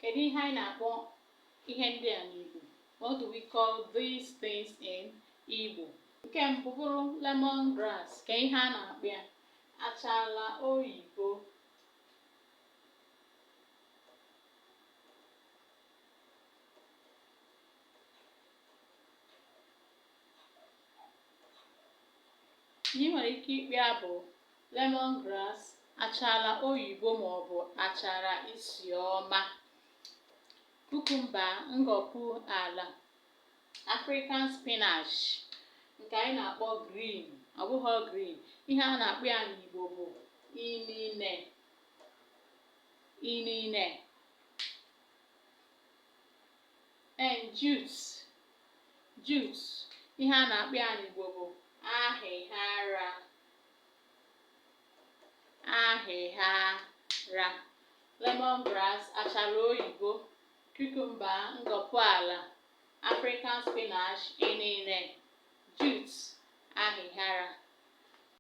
Kedu ihe anyị na-akpọ ihe ndị a n'Igbo? What do we call these things in Igbo? Nke mbụ bụrụ lemongrass. Ka ihe a na-akpọ ya achala oyibo. Ihe nwere ike ịkpọ ya bụ lemongrass, achala oyibo maọbụ achara isi ọma. Kukumba, ngọpụ ala, African spinach nke anyị na-akpọ green, ọ bụghị green. Ihe a na-akpọ ya n'Igbo bụ inine. And jute. Ihe a na-akpọ ya n'Igbo bụ ahịhara. Lemongrass, achala oyibo, cucumber, ngọpụ ala, African spinach, inine, jute, ahịhara.